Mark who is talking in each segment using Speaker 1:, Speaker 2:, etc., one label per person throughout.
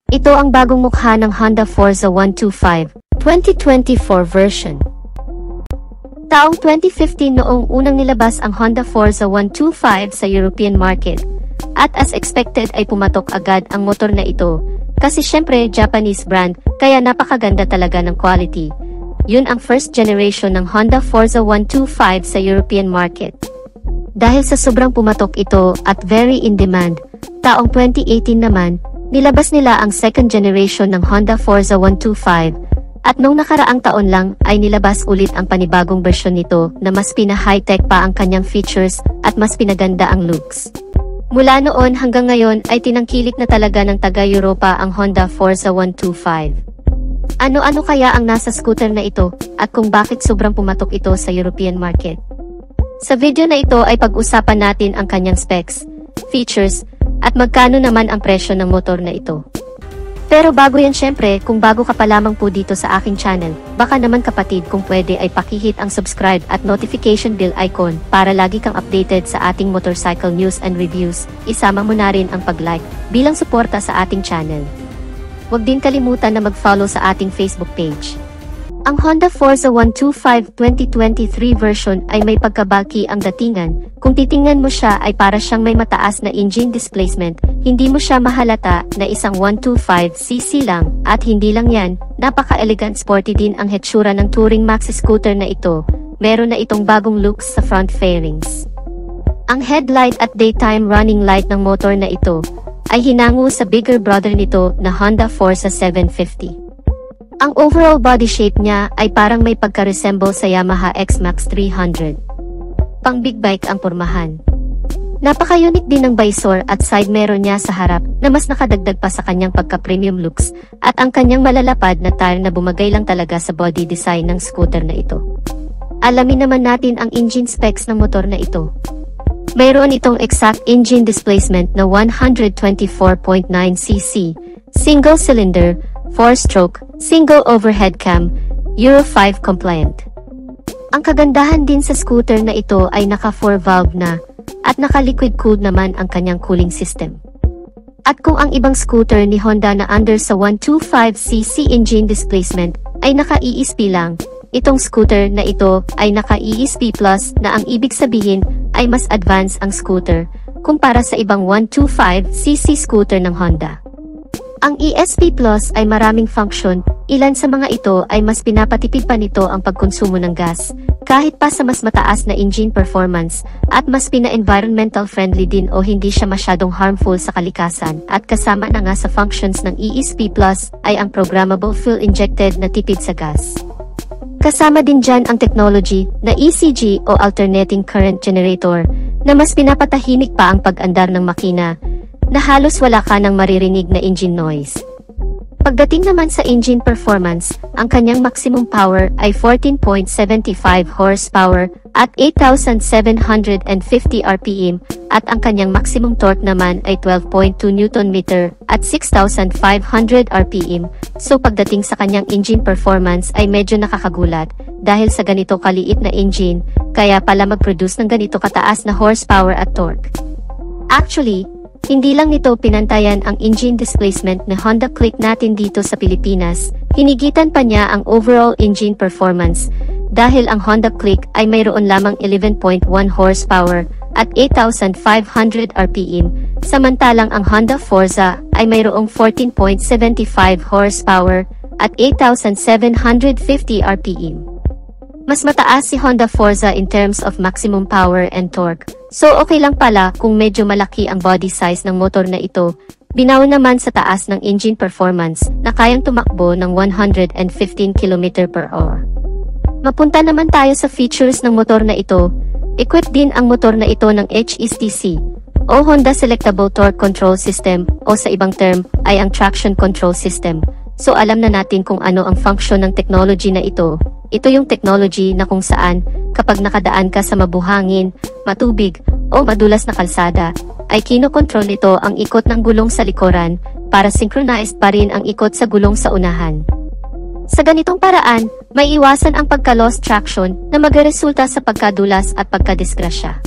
Speaker 1: Ito ang bagong mukha ng Honda Forza 125 2024 version. Taong 2015 noong unang nilabas ang Honda Forza 125 sa European market. At as expected ay pumatok agad ang motor na ito. Kasi syempre Japanese brand, kaya napakaganda talaga ng quality. Yun ang first generation ng Honda Forza 125 sa European market. Dahil sa sobrang pumatok ito at very in demand, taong 2018 naman, nilabas nila ang second generation ng Honda Forza 125. At nung nakaraang taon lang ay nilabas ulit ang panibagong bersyon nito na mas pina-high-tech pa ang kanyang features at mas pinaganda ang looks. Mula noon hanggang ngayon ay tinangkilik na talaga ng taga-Europa ang Honda Forza 125. Ano-ano kaya ang nasa scooter na ito at kung bakit sobrang pumatok ito sa European market? Sa video na ito ay pag-usapan natin ang kanyang specs, features, at magkano naman ang presyo ng motor na ito. Pero bago yan syempre, kung bago ka pa lamang po dito sa aking channel, baka naman kapatid kung pwede ay pakihit ang subscribe at notification bell icon para lagi kang updated sa ating motorcycle news and reviews. Isama mo na rin ang pag-like bilang suporta sa ating channel. Huwag din kalimutan na mag-follow sa ating Facebook page. Ang Honda Forza 125 2023 version ay may pagkabulky ang datingan. Kung titingnan mo siya ay para siyang may mataas na engine displacement, hindi mo siya mahalata na isang 125cc lang, at hindi lang yan, napaka-elegant sporty din ang hetsura ng touring maxi scooter na ito. Meron na itong bagong looks sa front fairings. Ang headlight at daytime running light ng motor na ito ay hinango sa bigger brother nito na Honda Forza 750. Ang overall body shape niya ay parang may pagka-resemble sa Yamaha X-Max 300. Pang big bike ang pormahan. Napaka-unique din ng visor at side mirror niya sa harap na mas nakadagdag pa sa kanyang pagka-premium looks at ang kanyang malalapad na tire na bumagay lang talaga sa body design ng scooter na ito. Alamin naman natin ang engine specs ng motor na ito. Mayroon itong exact engine displacement na 124.9cc, single cylinder, 4-stroke, single overhead cam, Euro 5 compliant. Ang kagandahan din sa scooter na ito ay naka 4-valve na, at naka-liquid cooled naman ang kanyang cooling system. At kung ang ibang scooter ni Honda na under sa 125cc engine displacement ay naka-ESP lang, itong scooter na ito ay naka-ESP Plus na ang ibig sabihin ay mas advanced ang scooter kumpara sa ibang 125cc scooter ng Honda. Ang ESP Plus ay maraming function, ilan sa mga ito ay mas pinapatipid pa nito ang pagkonsumo ng gas, kahit pa sa mas mataas na engine performance, at mas pina-environmental friendly din o hindi siya masyadong harmful sa kalikasan, at kasama na nga sa functions ng ESP Plus ay ang programmable fuel-injected na tipid sa gas. Kasama din dyan ang technology na ECG o Alternating Current Generator, na mas pinapatahimik pa ang pag-andar ng makina, na halos wala ka nang maririnig na engine noise. Pagdating naman sa engine performance, ang kanyang maximum power ay 14.75 horsepower at 8,750 RPM, at ang kanyang maximum torque naman ay 12.2 Nm at 6,500 RPM. So pagdating sa kanyang engine performance ay medyo nakakagulat dahil sa ganito kaliit na engine, kaya pala mag-produce ng ganito kataas na horsepower at torque. Actually, hindi lang nito pinantayan ang engine displacement na Honda Click natin dito sa Pilipinas, hinigitan pa niya ang overall engine performance, dahil ang Honda Click ay mayroon lamang 11.1 horsepower at 8,500 RPM, samantalang ang Honda Forza ay mayroong 14.75 horsepower at 8,750 RPM. Mas mataas si Honda Forza in terms of maximum power and torque. So okay lang pala kung medyo malaki ang body size ng motor na ito. Binaw naman sa taas ng engine performance na kayang tumakbo ng 115 km/h. Mapunta naman tayo sa features ng motor na ito. Equipped din ang motor na ito ng HSTC o Honda Selectable Torque Control System, o sa ibang term ay ang Traction Control System. So alam na natin kung ano ang function ng technology na ito. Ito yung technology na kung saan, kapag nakadaan ka sa mabuhangin, matubig, o madulas na kalsada, ay kinokontrol nito ang ikot ng gulong sa likuran, para synchronized pa rin ang ikot sa gulong sa unahan. Sa ganitong paraan, may iwasan ang pagka-lost traction na magresulta sa pagkadulas at pagkadisgrasya.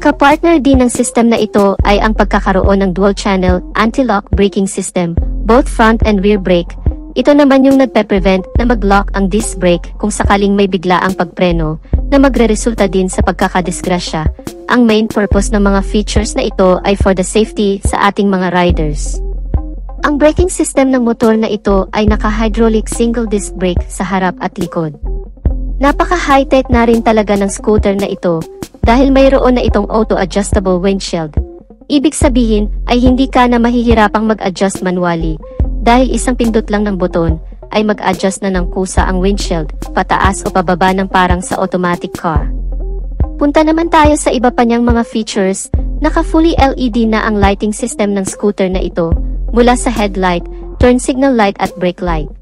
Speaker 1: Kapartner din ng system na ito ay ang pagkakaroon ng dual-channel anti-lock braking system, both front and rear brake. Ito naman yung nagpe-prevent na mag-lock ang disc brake kung sakaling may biglaang pagpreno na magre-resulta din sa pagkakadisgrasya. Ang main purpose ng mga features na ito ay for the safety sa ating mga riders. Ang braking system ng motor na ito ay naka-hydraulic single disc brake sa harap at likod. Napaka-high-tech na rin talaga ng scooter na ito dahil mayroon na itong auto-adjustable windshield. Ibig sabihin ay hindi ka na mahihirapang mag-adjust manually dahil isang pindot lang ng buton ay mag-adjust na ng kusa ang windshield pataas o pababa ng parang sa automatic car. Punta naman tayo sa iba pa niyang mga features. Naka-fully LED na ang lighting system ng scooter na ito mula sa headlight, turn signal light at brake light.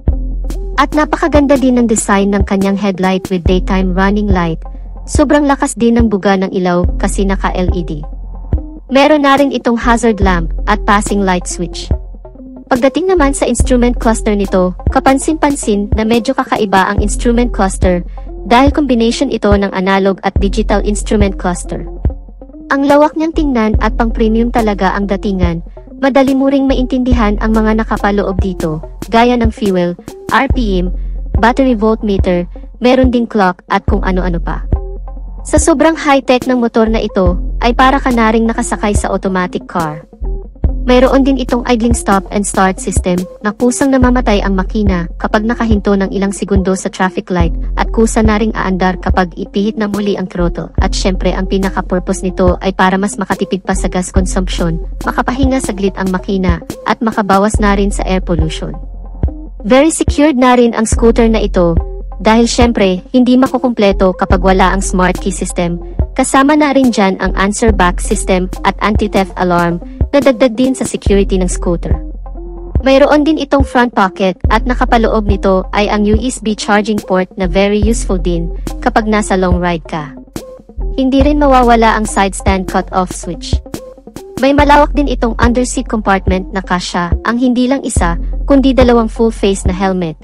Speaker 1: At napakaganda din ng design ng kanyang headlight with daytime running light. Sobrang lakas din ng buga ng ilaw kasi naka-LED. Meron na rin itong hazard lamp at passing light switch. Pagdating naman sa instrument cluster nito, kapansin-pansin na medyo kakaiba ang instrument cluster dahil combination ito ng analog at digital instrument cluster. Ang lawak niyang tingnan at pang-premium talaga ang datingan. Madali mo ring maintindihan ang mga nakapaloob dito, gaya ng fuel, RPM, battery voltmeter, meron ding clock at kung ano-ano pa. Sa sobrang high-tech ng motor na ito, ay para ka na ring nakasakay sa automatic car. Mayroon din itong idling stop and start system na kusang namamatay ang makina kapag nakahinto ng ilang segundo sa traffic light at kusa na ring aandar kapag ipihit na muli ang throttle. At syempre ang pinaka-purpose nito ay para mas makatipid pa sa gas consumption, makapahinga saglit ang makina, at makabawas na rin sa air pollution. Very secured na rin ang scooter na ito dahil syempre hindi makukumpleto kapag wala ang smart key system. Kasama na rin dyan ang answer back system at anti-theft alarm na dagdag din sa security ng scooter. Mayroon din itong front pocket at nakapaloob nito ay ang USB charging port na very useful din kapag nasa long ride ka. Hindi rin mawawala ang side stand cut-off switch. May malawak din itong underseat compartment na kasya ang hindi lang isa kundi dalawang full face na helmet.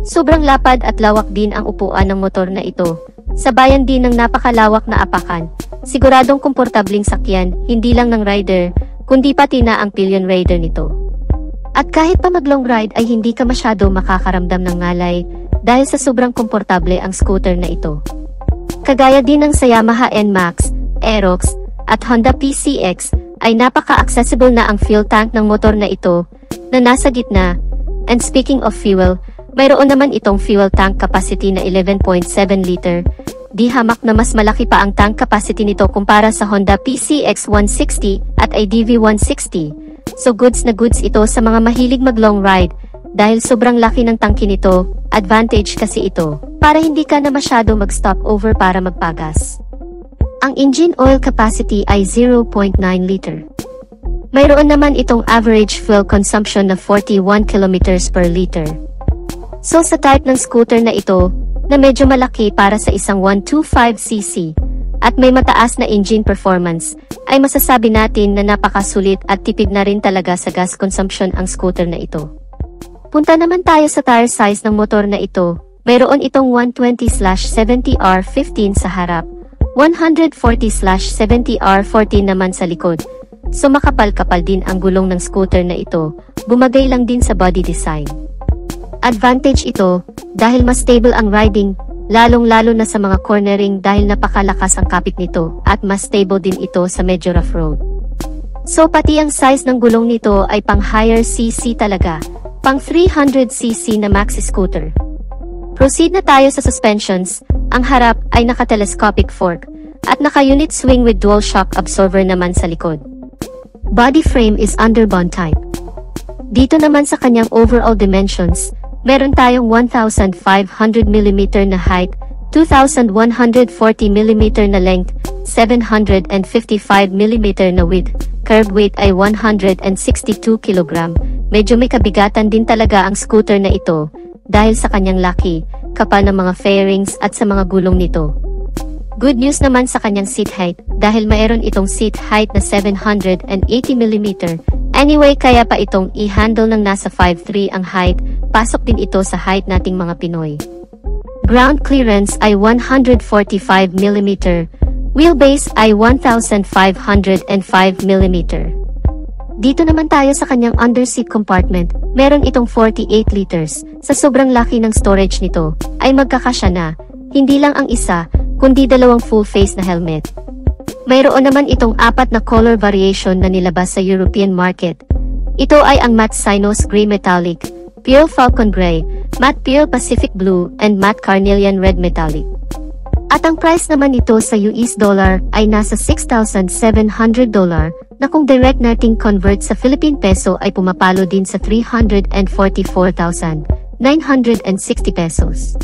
Speaker 1: Sobrang lapad at lawak din ang upuan ng motor na ito. Sabayan din ng napakalawak na apakan. Siguradong komportabling sakyan, hindi lang ng rider, kundi pati na ang pillion rider nito. At kahit pa mag long ride ay hindi ka masyado makakaramdam ng ngalay dahil sa sobrang komportable ang scooter na ito. Kagaya din ng sa Yamaha NMAX, Aerox, at Honda PCX ay napaka-accessible na ang fuel tank ng motor na ito na nasa gitna. And speaking of fuel, mayroon naman itong fuel tank capacity na 11.7 liter. Di hamak na mas malaki pa ang tank capacity nito kumpara sa Honda PCX 160 at IDV 160. So goods na goods ito sa mga mahilig mag long ride dahil sobrang laki ng tangke nito. Advantage kasi ito para hindi ka na masyado mag stop over para magpagas. Ang engine oil capacity ay 0.9 liter. Mayroon naman itong average fuel consumption na 41 kilometers per liter. So sa type ng scooter na ito, na medyo malaki para sa isang 125cc, at may mataas na engine performance, ay masasabi natin na napakasulit at tipid na rin talaga sa gas consumption ang scooter na ito. Punta naman tayo sa tire size ng motor na ito. Mayroon itong 120/70R15 sa harap, 140/70R14 naman sa likod. So makapal-kapal din ang gulong ng scooter na ito, bumagay lang din sa body design. Advantage ito dahil mas stable ang riding, lalong-lalo na sa mga cornering dahil napakalakas ang kapit nito at mas stable din ito sa medyo rough road. So pati ang size ng gulong nito ay pang higher cc talaga, pang 300cc na maxi scooter. Proceed na tayo sa suspensions. Ang harap ay naka-telescopic fork at naka-unit swing with dual shock absorber naman sa likod. Body frame is underbond type. Dito naman sa kanyang overall dimensions, meron tayong 1,500mm na height, 2,140mm na length, 755mm na width, curb weight ay 162 kg. Medyo may kabigatan din talaga ang scooter na ito dahil sa kanyang laki, kapal ng mga fairings at sa mga gulong nito. Good news naman sa kanyang seat height dahil mayroon itong seat height na 780mm. Anyway, kaya pa itong i-handle ng nasa 5'3" ang height, pasok din ito sa height nating mga Pinoy. Ground clearance ay 145mm, Wheelbase ay 1,505mm. Dito naman tayo sa kanyang underseat compartment, meron itong 48 liters. Sa sobrang laki ng storage nito, ay magkakasya na, hindi lang ang isa, kundi dalawang full-face na helmet. Mayroon naman itong 4 na color variation na nilabas sa European market. Ito ay ang Matte Cynos Gray Metallic, Pure Falcon Gray, Matte Pure Pacific Blue, and Matte Carnelian Red Metallic. At ang price naman nito sa US dollar ay nasa $6,700 na kung direct nating convert sa Philippine peso ay pumapalo din sa 344,960 pesos.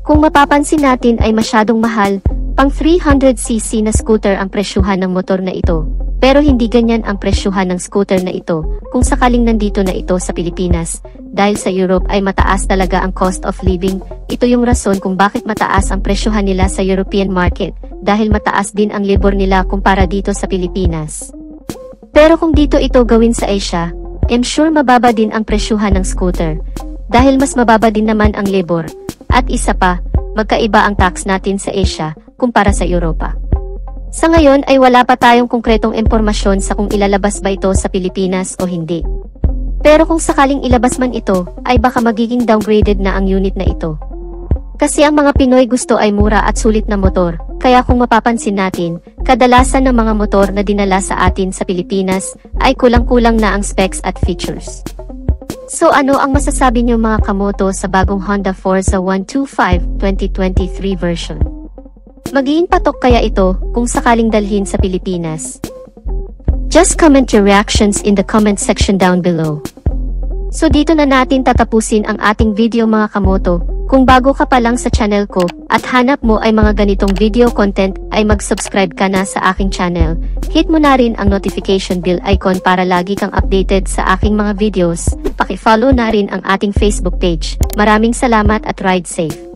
Speaker 1: Kung mapapansin natin ay masyadong mahal, pang 300cc na scooter ang presyuhan ng motor na ito. Pero hindi ganyan ang presyuhan ng scooter na ito kung sakaling nandito na ito sa Pilipinas. Dahil sa Europe ay mataas talaga ang cost of living. Ito yung rason kung bakit mataas ang presyuhan nila sa European market. Dahil mataas din ang labor nila kumpara dito sa Pilipinas. Pero kung dito ito gawin sa Asia, I'm sure mababa din ang presyuhan ng scooter. Dahil mas mababa din naman ang labor. At isa pa, magkaiba ang tax natin sa Asia kumpara sa Europa. Sa ngayon ay wala pa tayong konkretong impormasyon sa kung ilalabas ba ito sa Pilipinas o hindi. Pero kung sakaling ilabas man ito, ay baka magiging downgraded na ang unit na ito. Kasi ang mga Pinoy gusto ay mura at sulit na motor, kaya kung mapapansin natin, kadalasan ng mga motor na dinala sa atin sa Pilipinas ay kulang-kulang na ang specs at features. So ano ang masasabi niyo mga kamoto sa bagong Honda Forza 125 2023 version? Magiging patok kaya ito kung sakaling dalhin sa Pilipinas? Just comment your reactions in the comment section down below. So dito na natin tatapusin ang ating video mga kamoto. Kung bago ka pa lang sa channel ko at hanap mo ay mga ganitong video content ay mag-subscribe ka na sa aking channel. Hit mo na rin ang notification bell icon para lagi kang updated sa aking mga videos. Paki-follow na rin ang ating Facebook page. Maraming salamat at ride safe.